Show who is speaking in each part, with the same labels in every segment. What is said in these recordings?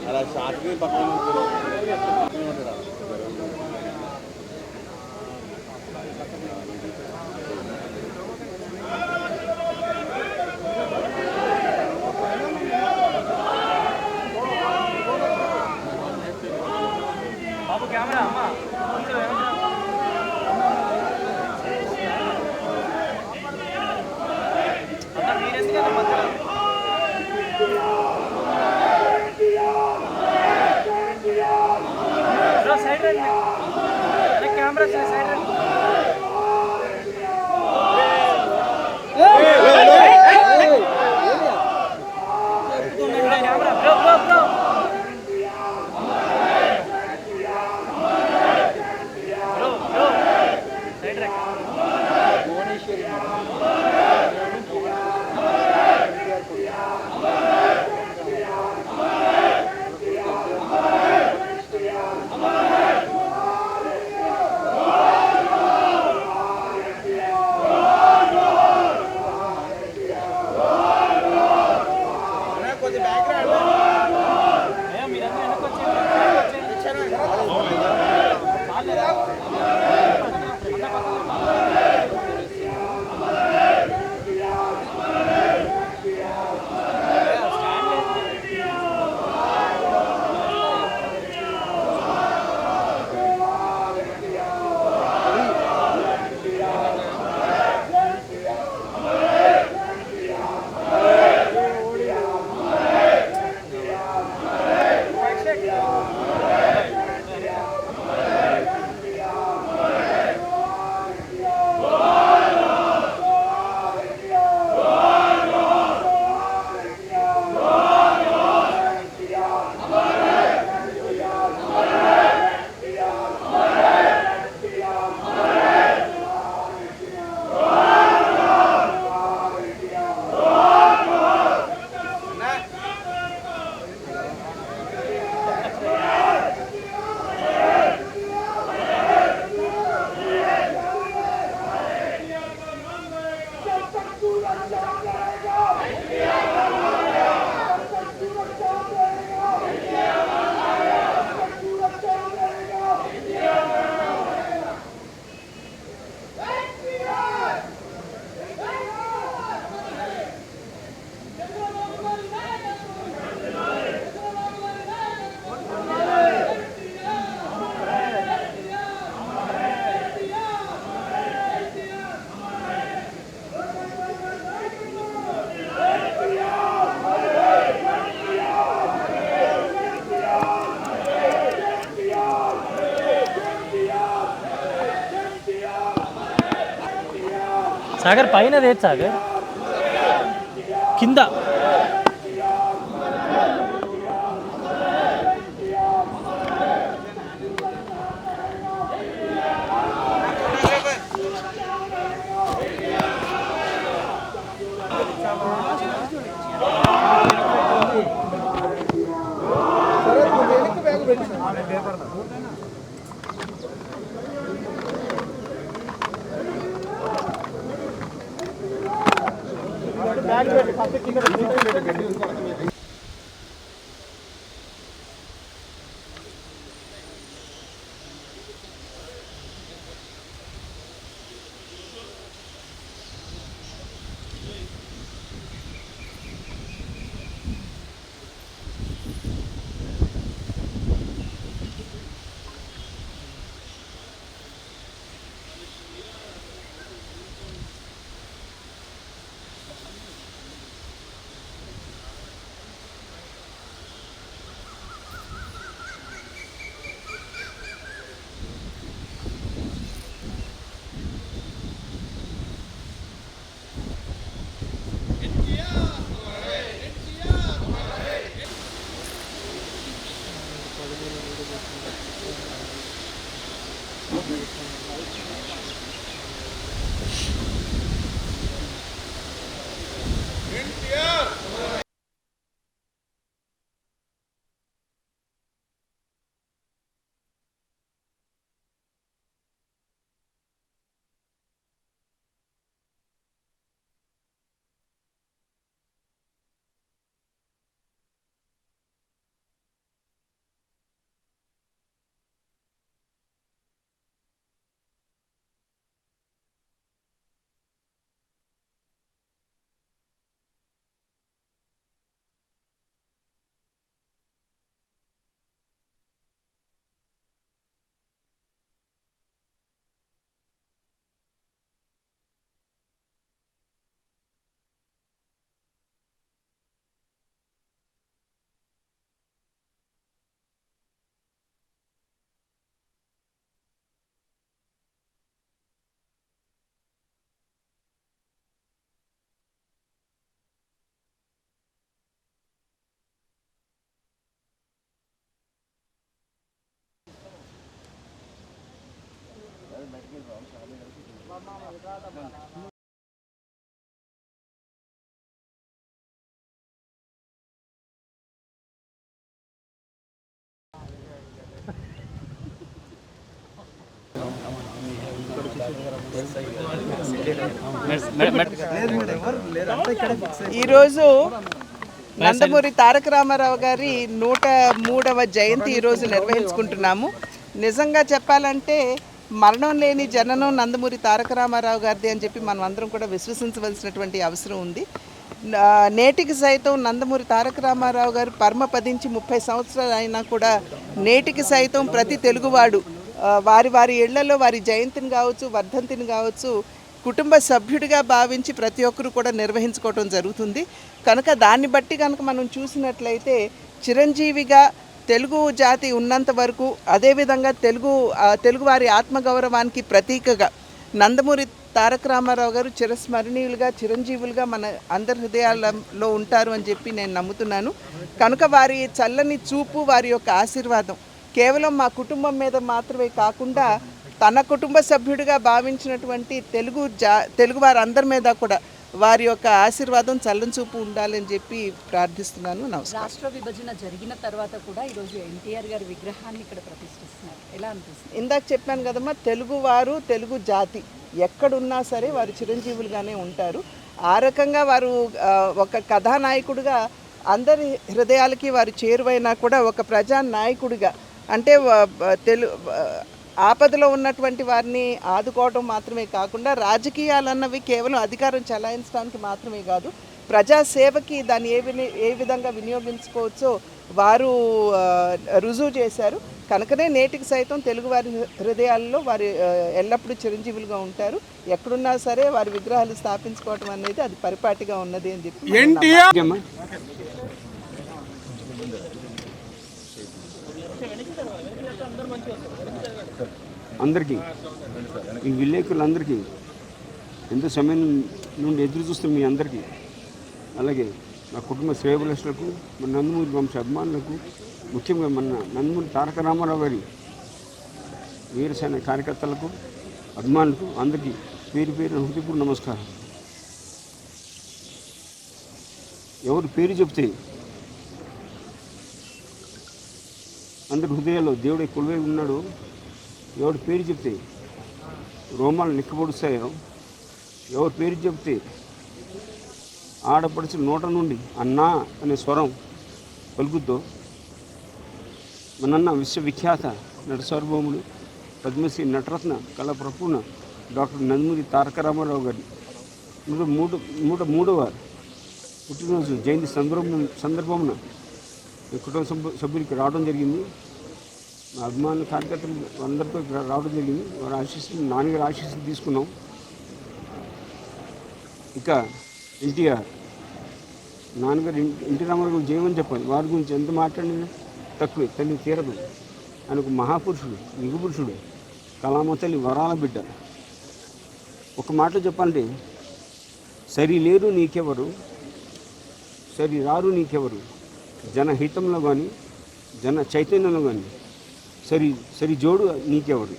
Speaker 1: అలా షార్ట్కి పక్కన
Speaker 2: బాబు కెమెరా అమ్మా మీరెందుకంటే మధ్యలో సైడ్ రండి కెమెరా సైడ్ రండి camera bro bro bro bro bro side రండి సాగర్ పైన లేదు సాగర్ కింద
Speaker 1: ఈరోజు నందమూరి తారక రామారావు గారి 103వ జయంతి ఈరోజు నిర్వహించుకుంటున్నాము. నిజంగా చెప్పాలంటే మరణం లేని జననం నందమూరి తారక రామారావు గారిది అని చెప్పి మనం అందరం కూడా విశ్వసించవలసినటువంటి అవసరం ఉంది. నేటికి సైతం నందమూరి తారక రామారావు గారు పరమపదించి 30 సంవత్సరాలు అయినా కూడా నేటికి సైతం ప్రతి తెలుగువాడు వారి వారి ఇళ్లలో వారి జయంతిని కావచ్చు, వర్ధంతిని కావచ్చు, కుటుంబ సభ్యుడిగా భావించి ప్రతి ఒక్కరు కూడా నిర్వహించుకోవటం జరుగుతుంది. కనుక దాన్ని బట్టి కనుక మనం చూసినట్లయితే చిరంజీవిగా తెలుగు జాతి ఉన్నంత వరకు, అదేవిధంగా తెలుగువారి ఆత్మగౌరవానికి ప్రతీకగా నందమూరి తారక రామారావు గారు చిరస్మరణీయులుగా, చిరంజీవులుగా మన అందరి హృదయాలలో ఉంటారు అని చెప్పి నేను నమ్ముతున్నాను. కనుక వారి చల్లని చూపు, వారి యొక్క ఆశీర్వాదం కేవలం మా కుటుంబం మీద మాత్రమే కాకుండా తన కుటుంబ సభ్యుడిగా భావించినటువంటి తెలుగు వారందరి మీద కూడా వారి యొక్క ఆశీర్వాదం చల్లని చూపు ఉండాలని చెప్పి ప్రార్థిస్తున్నాను. నమస్కారం.
Speaker 3: రాష్ట్ర విభజన జరిగిన తర్వాత కూడా ఈరోజు ఎన్టీఆర్ గారి విగ్రహాన్ని ఇక్కడ ప్రతిష్ఠిస్తున్నారు. ఎలా అనిపిస్తుంది?
Speaker 1: ఇందాక చెప్పాను కదమ్మా, తెలుగువారు, తెలుగు జాతి ఎక్కడున్నా సరే వారు చిరంజీవులుగానే ఉంటారు. ఆ రకంగా వారు ఒక కథానాయకుడిగా అందరి హృదయాలకి వారు చేరువైనా కూడా ఒక ప్రజానాయకుడిగా, అంటే ఆపదలో ఉన్నటువంటి వారిని ఆదుకోవడం మాత్రమే కాకుండా రాజకీయాలన్నవి కేవలం అధికారం చెలాయించడానికి మాత్రమే కాదు, ప్రజాసేవకి దాన్ని ఏ విధంగా వినియోగించుకోవచ్చో వారు రుజువు చేశారు. కనుకనే నేటికి సైతం తెలుగువారి హృదయాల్లో వారు ఎల్లప్పుడూ చిరంజీవులుగా ఉంటారు. ఎక్కడున్నా సరే వారి విగ్రహాలు స్థాపించుకోవడం అనేది అది పరిపాటిగా ఉన్నది అని చెప్పి
Speaker 4: అందరికీ, ఈ విలేకరులందరికీ, ఎంతో సమయం నుండి ఎదురు చూస్తున్న మీ అందరికీ, అలాగే మా కుటుంబ శ్రేయభిలాషులకు, మన నందమూరి వంశ అభిమానులకు, ముఖ్యంగా మన నందమూరి తారక రామారావు గారి వీరసేన కార్యకర్తలకు, అభిమానులకు అందరికీ పేరు పేరు హృదయపూర్వక నమస్కారం. ఎవరు పేరు చెప్తే అందరి హృదయాల్లో దేవుడే కొలువై ఉన్నాడు, ఎవరి పేరు చెప్తే రోమాలు నిక్కబొడుస్తాయో, ఎవరి పేరు చెప్తే ఆడపడిచిన నోట నుండి అన్నా అనే స్వరం పలుకుద్దో, మనన్న విశ్వవిఖ్యాత నట సార్వభౌముడు పద్మశ్రీ నటరత్న కళాప్రపూర్ణ డాక్టర్ నందమూరి తారక రామారావు గారి 103వ పుట్టినరోజు జయంతి సందర్భమున కుటుంబ సభ్యులకి రావడం జరిగింది. మా అభిమానుల కార్యకర్తలు అందరితో రావడం జరిగింది. వారి ఆశీస్సులు, నాన్నగారి ఆశీస్సులు తీసుకున్నాం. ఇక ఎన్టీఆర్ నాన్నగారు ఎన్టీ రామారావు జయమని చెప్పాలి. వారి గురించి ఎంత మాట్లాడినా తక్కువే, తల్లి తీరదు. ఆయన ఒక మహాపురుషుడు, యుగపురుషుడు, కళామ తల్లి వరాల బిడ్డ. ఒక మాట చెప్పాలంటే, సరి లేరు నీకెవరు, సరి రారు నీకెవరు, జనహితంలో కానీ జన చైతన్యంలో కానీ సరి జోడు నీకెవరు.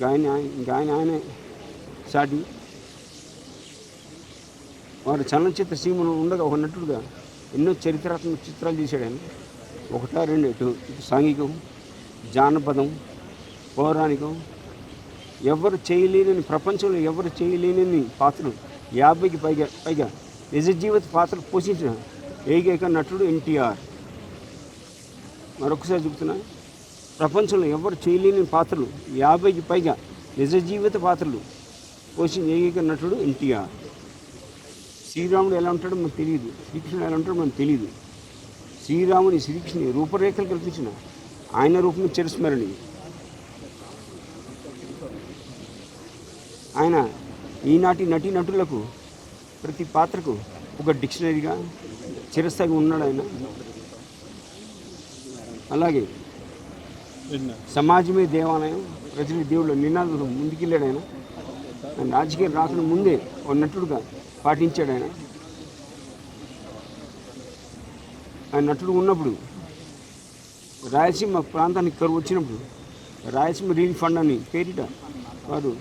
Speaker 4: ఆయన సాటి వారు చలనచిత్ర సీమను ఉండగా ఒక నటుడుగా ఎన్నో చరిత్రాత్మక చిత్రాలు తీశాడు ఆయన. 1, 2 ఇటు సాంఘికం, జానపదం, పౌరాణికం, ఎవరు చేయలేని, ప్రపంచంలో ఎవరు చేయలేని పాత్రలు 50కి పైగా నిజ జీవిత పాత్రలు పోషించిన ఏకైక నటుడు ఎన్టీఆర్. మరొకసారి చెబుతున్నా, ప్రపంచంలో ఎవరు చేయలేని పాత్రలు 50కి పైగా నిజ జీవిత పాత్రలు పోషించిన ఏకైక నటుడు ఎన్టీఆర్. శ్రీరాముడు ఎలా ఉంటాడో మనకు తెలియదు, శ్రీకృష్ణుడు ఎలా ఉంటాడో మనకు తెలియదు. శ్రీరాముని, శ్రీకృష్ణుని రూపరేఖలు కల్పించిన ఆయన రూపం చిరస్మరణి. ఆయన ఈనాటి నటీనటులకు ప్రతి పాత్రకు ఒక డిక్షనరీగా చిరస్థాయిగా ఉన్నాడు ఆయన. అలాగే సమాజమే దేవాలయం, ప్రజల దేవుళ్ళ నినాదంలో ముందుకెళ్ళాడు ఆయన. రాజకీయం రాకుండా ముందే ఒక నటుడుగా పాటించాడు ఆయన. ఆయన నటుడు ఉన్నప్పుడు రాయలసీమ ప్రాంతానికి కరువు వచ్చినప్పుడు రాయలసీమ రిలీఫ్ ఫండ్ అని పేరిట వారు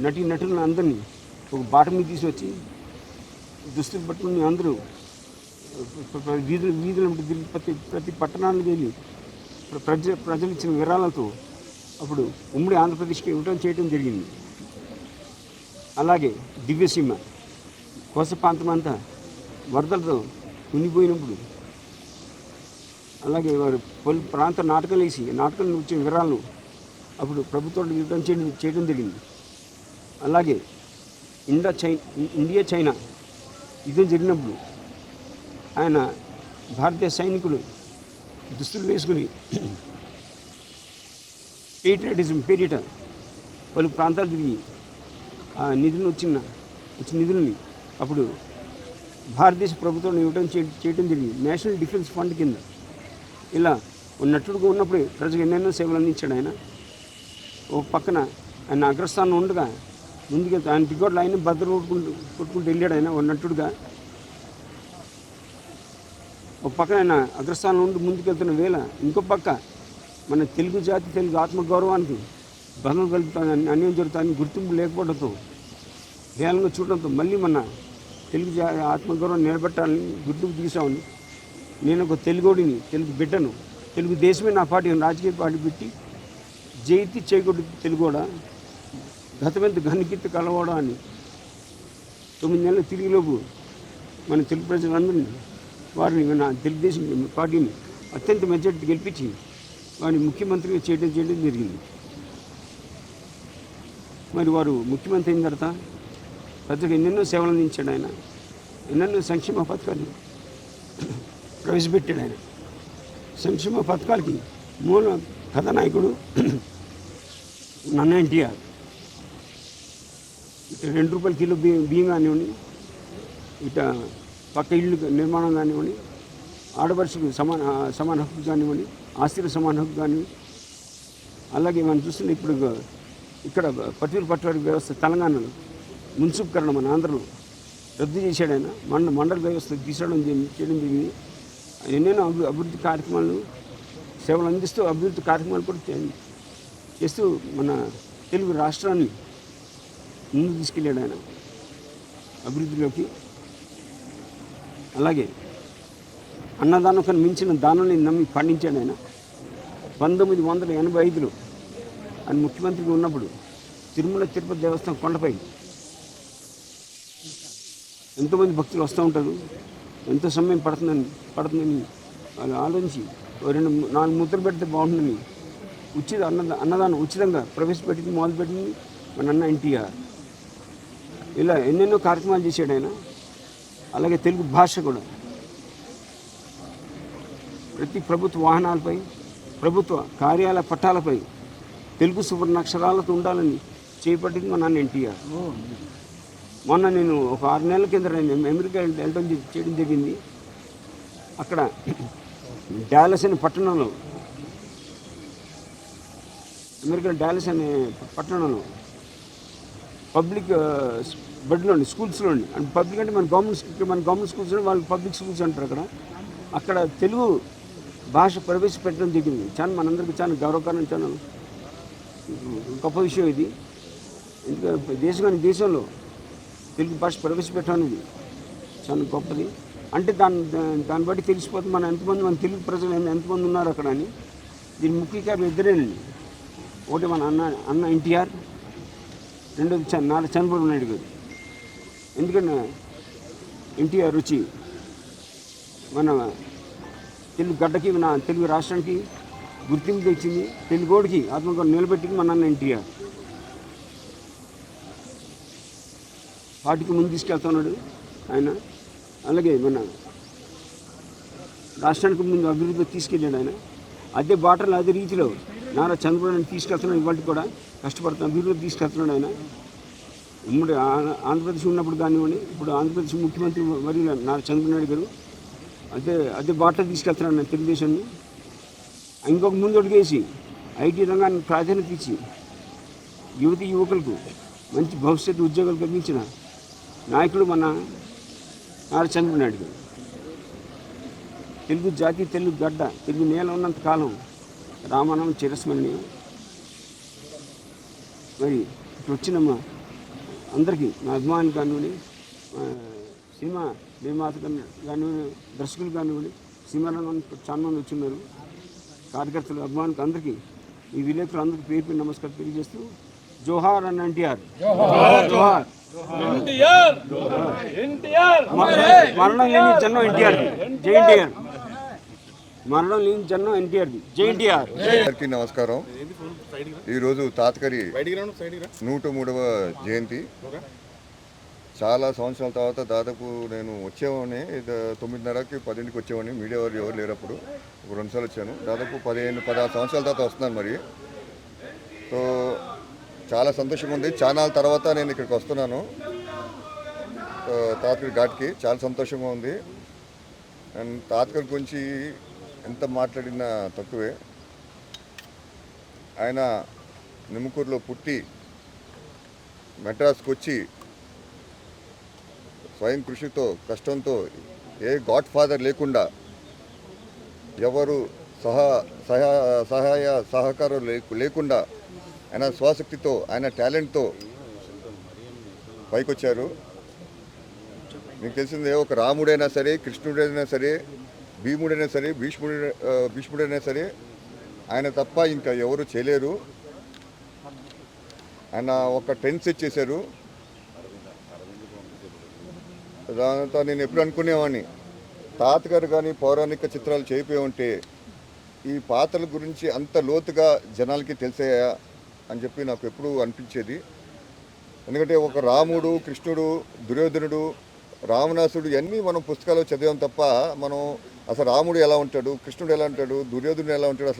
Speaker 4: నటులను అందరినీ ఒక బాట మీద తీసుకొచ్చి దుస్తులు పట్టుకుని అందరూ వీధులు తిరిగి ప్రతి పట్టణానికి వెళ్ళి ప్రజలు ఇచ్చిన విరాళాలతో అప్పుడు ఉమ్మడి ఆంధ్రప్రదేశ్కి ఇవ్వడం చేయడం జరిగింది. అలాగే దివ్యసీమ కోస ప్రాంతం అంతా వరదలతో మునిగిపోయినప్పుడు అలాగే వారు పలు ప్రాంత నాటకాలు వేసి నాటకాలు వచ్చిన వివరాలను అప్పుడు ప్రభుత్వం ఇవ్వడం చేయడం జరిగింది. అలాగే ఇండియా చైనా యుద్ధం జరిగినప్పుడు ఆయన భారతీయ సైనికులు దుస్తులు వేసుకుని పేట్రియాటిజం పేరిట పలు ప్రాంతాలు తిరిగి ఆ నిధులను వచ్చిన నిధులని అప్పుడు భారతదేశ ప్రభుత్వం ఇవ్వడం చేయడం జరిగింది. నేషనల్ డిఫెన్స్ ఫండ్ కింద ఇలా నటుడుగా ఉన్నప్పుడు ప్రజలకు ఎన్నెన్నో సేవలు అందించాడు ఆయన. ఒక పక్కన ఆయన అగ్రస్థానం ఉండగా ముందుకెళ్తే ఆయన టికెట్లు ఆయన భద్ర కొట్టుకుంటూ వెళ్ళాడు ఆయన ఒక నటుడుగా. ఒక పక్కన ఆయన అగ్రస్థానం నుండి ముందుకెళ్తున్న వేళ ఇంకో పక్క మన తెలుగు జాతి తెలుగు ఆత్మగౌరవానికి భంగం కలుగుతాను అన్యాయం జరుగుతాయని గుర్తింపు లేకపోవడంతో హేళనగా చూడడంతో మళ్ళీ మన తెలుగు ఆత్మగౌరవాన్ని నిలబెట్టాలని గుర్తింపు తీసామని నేను ఒక తెలుగోడిని తెలుగు బిడ్డను తెలుగు దేశమే నా పార్టీ రాజకీయ పార్టీ పెట్టి జైతి చేయకూడదు తెలుగోడా గతమెంత ఘనకీర్తి కలవడా అని 9 నెలల తిరిగిలోపు మన తెలుగు ప్రజలందరినీ వారిని మన తెలుగుదేశం పార్టీని అత్యంత మెజార్టీ గెలిపించి వారిని ముఖ్యమంత్రిగా చేయడం జరిగింది. మరి వారు ముఖ్యమంత్రి అయిన తర్వాత ప్రజలకు ఎన్నెన్నో సేవలు అందించాడు ఆయన. ఎన్నెన్నో సంక్షేమ పథకాలు ప్రవేశపెట్టాడు ఆయన. సంక్షేమ పథకాలకి మూల కథానాయకుడు నన్న ఎన్టీఆర్. ఇక ₹2 కిలో బియ్యం కానివ్వండి, ఇట పక్క ఇళ్ళు నిర్మాణం కానివ్వండి, ఆడపడుచుకు సమాన హక్కు కానివ్వండి, ఆస్తికి సమాన హక్కు కానివ్వండి. అలాగే మనం చూస్తున్న ఇప్పుడు ఇక్కడ పట్టివారి వ్యవస్థ తెలంగాణలో మున్సిపీకరణ మన ఆంధ్రలో రద్దు చేశాడు ఆయన. మండల వ్యవస్థ చేయడం జరిగింది. ఎన్నెన్నో అభివృద్ధి కార్యక్రమాలు సేవలు అందిస్తూ అభివృద్ధి కార్యక్రమాలు కూడా చేస్తూ మన తెలుగు రాష్ట్రాన్ని ముందుకు తీసుకెళ్ళాడు ఆయన అభివృద్ధిలోకి. అలాగే అన్నదానం కన్నా మించిన దానాన్ని నమ్మి పండించాడు ఆయన. 1985లో ఆయన ముఖ్యమంత్రిగా ఉన్నప్పుడు తిరుమల తిరుపతి దేవస్థానం కొండపై ఎంతోమంది భక్తులు వస్తూ ఉంటారు, ఎంతో సమయం పడుతుందని వాళ్ళు ఆలోచించి 2-4 ముద్రలు పెడితే బాగుంటుందని అన్నదానం ఉచితంగా ప్రవేశపెట్టింది మొదలుపెట్టింది మన అన్న ఎన్టీఆర్. ఇలా ఎన్నెన్నో కార్యక్రమాలు చేశాడు ఆయన. అలాగే తెలుగు భాష కూడా ప్రతి ప్రభుత్వ వాహనాలపై ప్రభుత్వ కార్యాలయ పట్టాలపై తెలుగు సువర్ణాక్షరాలతో ఉండాలని చేపట్టింది మా నాన్న ఎన్టీఆర్. మొన్న నేను ఒక 6 నెలల కింద నేను అమెరికా వెళ్ళడం చేయడం జరిగింది. అక్కడ డాలస్ అనే పట్టణంలో పట్టణంలో పబ్లిక్ బడిలోని స్కూల్స్లోని అండ్ పబ్లిక్ అంటే మన గవర్నమెంట్ స్కూల్స్లో వాళ్ళు పబ్లిక్ స్కూల్స్ అంటారు. అక్కడ తెలుగు భాష ప్రవేశపెట్టడం జరిగింది. చాలా మనందరికీ చాలా గౌరవకరం, చాలా గొప్ప విషయం ఇది. ఎందుకంటే దేశంలో తెలుగు భాష ప్రవేశపెట్టడం అనేది చాలా గొప్పది. అంటే దాన్ని బట్టి తెలిసిపోతుంది మన తెలుగు ప్రజలు ఎంతమంది ఉన్నారు అక్కడ అని. దీని ముఖ్య కారణం ఇద్దరేనండి. ఒకటి మన అన్న ఎన్టీఆర్, రెండోది నారా చంద్రబాబు నాయుడు గారు. ఎందుకంటే ఎన్టీఆర్ వచ్చి మన తెలుగు గడ్డకి మన తెలుగు రాష్ట్రానికి గుర్తింపు తెచ్చింది, తెలుగోడికి ఆత్మగౌరవం నిలబెట్టింది మన అన్న ఎన్టీఆర్. పార్టీకి ముందు తీసుకెళ్తున్నాడు ఆయన. అలాగే మన రాష్ట్రానికి ముందు అభివృద్ధి తీసుకెళ్ళాడు ఆయన. అదే బాటలో అదే రీతిలో నారా చంద్రబాబు నాయుడు తీసుకెళ్తున్నాడు. ఇవాళ కూడా కష్టపడుతున్న అభివృద్ధి తీసుకెళ్తున్నాడు ఆయన. ఉమ్మడి ఆంధ్రప్రదేశ్ ఉన్నప్పుడు కానివ్వండి, ఇప్పుడు ఆంధ్రప్రదేశ్ ముఖ్యమంత్రి మరియు నారా చంద్రబాబు నాయుడు గారు అదే బాటలో తీసుకెళ్తున్నాడు ఆయన తెలుగుదేశాన్ని. ఇంకొక ముందు అడిగేసి ఐటీ రంగాన్ని ప్రాధాన్యత ఇచ్చి యువకులకు మంచి భవిష్యత్తు ఉద్యోగాలు కల్పించిన నాయకుడు మన నారా చంద్రబాబు నాయుడు గారు. తెలుగు జాతి, తెలుగు గడ్డ, తెలుగు నేల ఉన్నంత కాలం రామానామం చిరస్మరణీయం. మరి ఇప్పుడు వచ్చిన అందరికీ నా అభిమానులు కానివ్వండి, సినిమా నిర్మాత కానివ్వండి, దర్శకులు కానివ్వండి, సినిమా రంగం చాలా మంది వచ్చిన్నారు. కార్యకర్తలు, అభిమానులకు అందరికీ, ఈ విలేకరులు అందరికీ పేరు పేరు నమస్కారం తెలియజేస్తూ జోహార్ అన్న ఎన్టీఆర్, జోహార్. మరణం లేని జన్మం ఎన్టీఆర్ది, జై ఎన్టీఆర్. మరణం లేని జన్మం ఎన్టీఆర్ది, జై ఎన్టీఆర్.
Speaker 5: అందరికీ నమస్కారం. ఈరోజు తాతగారి 103వ జయంతి. చాలా సంవత్సరాల తర్వాత దాదాపు నేను వచ్చేవాడిని 9:30కి 10కి వచ్చేవాడిని. మీడియా వారు ఎవరు లేరప్పుడు ఒక 2 సార్లు వచ్చాను. దాదాపు 15-16 సంవత్సరాల తర్వాత వస్తున్నాను. మరి సో చాలా సంతోషంగా ఉంది. చాలా తర్వాత నేను ఇక్కడికి వస్తున్నాను, తాతగారి ఘాట్కి. చాలా సంతోషంగా ఉంది. అండ్ తాతగారి గురించి ఎంత మాట్లాడినా తక్కువే. ఆయన నిమ్మకూరులో పుట్టి మెడ్రాస్కి వచ్చి స్వయం కృషితో, కష్టంతో, ఏ గాడ్ ఫాదర్ లేకుండా, ఎవరు సహాయ సహకారం లేకుండా ఆయన స్వశక్తితో, ఆయన టాలెంట్తో పైకొచ్చారు. మీకు తెలిసిందే, ఒక రాముడైనా సరే, కృష్ణుడైనా సరే, భీముడైనా సరే, భీష్ముడైనా సరే ఆయన తప్ప ఇంకా ఎవరు చేయలేరు. ఆయన ఒక ట్రెండ్ సెట్ చేశారు. దాంతో నేను ఎప్పుడు అనుకునేవాడిని, తాతగారు కానీ పౌరాణిక చిత్రాలు చేయకపోయి ఉంటే ఈ పాత్రల గురించి అంత లోతుగా జనాలకి తెలిసాయా అని చెప్పి నాకు ఎప్పుడూ అనిపించేది. ఎందుకంటే ఒక రాముడు, కృష్ణుడు, దుర్యోధనుడు, రావణాసుడు ఇవన్నీ మనం పుస్తకాలు చదివాం తప్ప మనం అసలు రాముడు ఎలా ఉంటాడు, కృష్ణుడు ఎలా ఉంటాడు, దుర్యోధనుడు ఎలా ఉంటాడు, అసలు